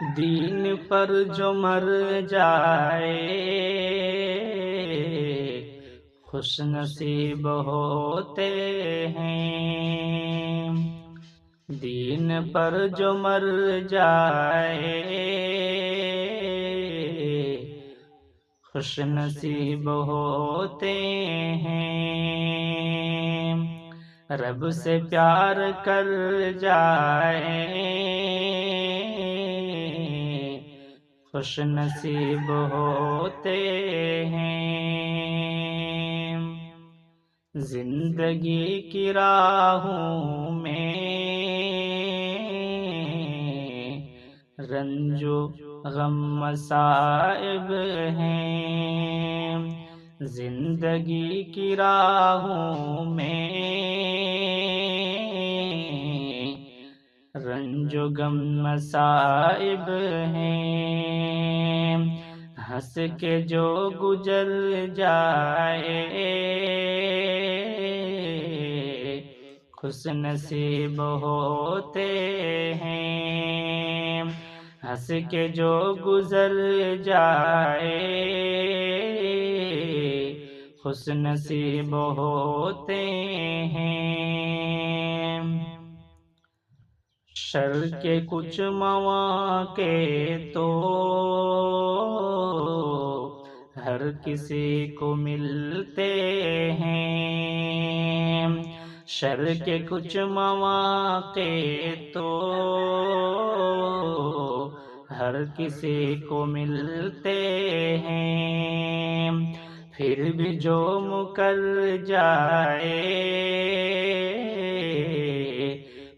دین پر جو مر جائے خوش نصیب ہوتے ہیں، دین پر جو مر جائے خوش نصیب ہوتے ہیں، رب سے پیار کر جائے خوش نصیب ہوتے ہیں، زندگی کی راہوں میں رنج و غم مصائب ہیں، زندگی کی راہوں میں رنج و غم مصائب ہیں، ہنس کے جو گزر جائے خوش نصیب ہوتے ہیں، ہنس کے جو گزر جائے خوش نصیب ہوتے ہیں، شر کے کچھ مواقع تو ہر کسی کو ملتے ہیں، شر کے کچھ مواقع تو ہر کسی کو ملتے ہیں، پھر بھی جو مکر جائے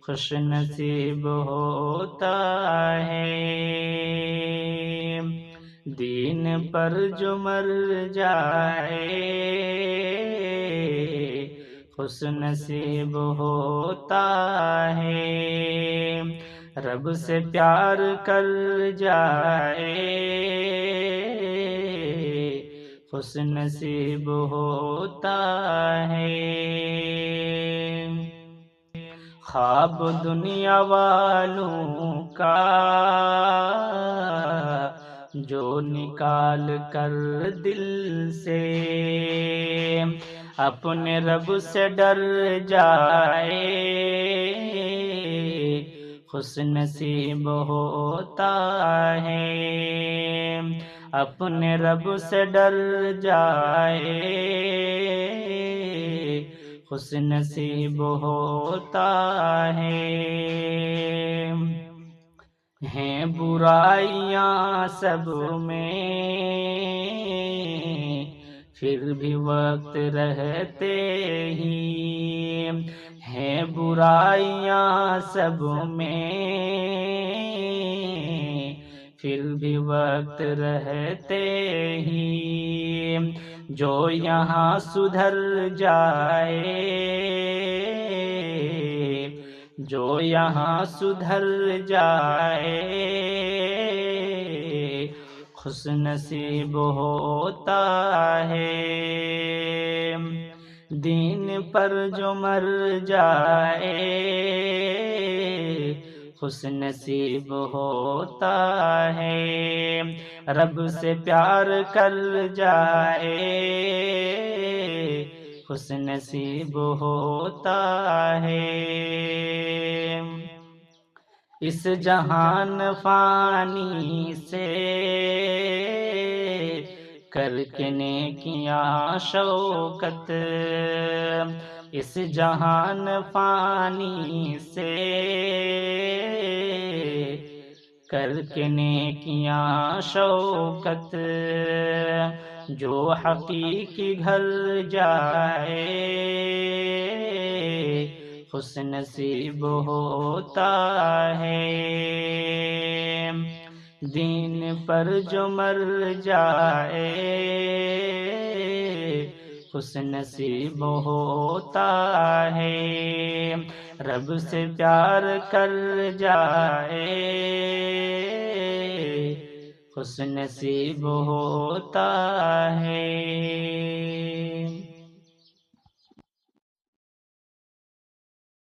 خوش نصیب ہوتا ہے، دین پر جو مر جائے خوش نصیب ہوتا ہے، رب سے پیار کر جائے خوش نصیب ہوتا ہے، خواب دنیا والوں کا جو نکال کر دل سے اپنے رب سے ڈر جائے خوش نصیب ہوتا ہے، اپنے رب سے ڈر جائے خوش نصیب ہوتا ہے، ہیں برائیاں سب میں پھر بھی وقت رہتے ہی، ہیں برائیاں سب میں پھر بھی وقت رہتے ہی، جو یہاں سدھر جائے جو یہاں سدھر جائے خوش نصیب ہوتا ہے، دین پر جو مر جائے خوش نصیب ہوتا ہے، رب سے پیار کر جائے خوش نصیب ہوتا ہے، اس جہان فانی سے کر کے نیکیاں شوکت، اس جہان فانی سے کر کے نیکیاں شوکت، جو حقیقی گھر جائے خوش نصیب ہوتا ہے، دین پر جو مر جائے خوش نصیب ہوتا ہے، رب سے پیار کر جائے خوش نصیب ہوتا ہے۔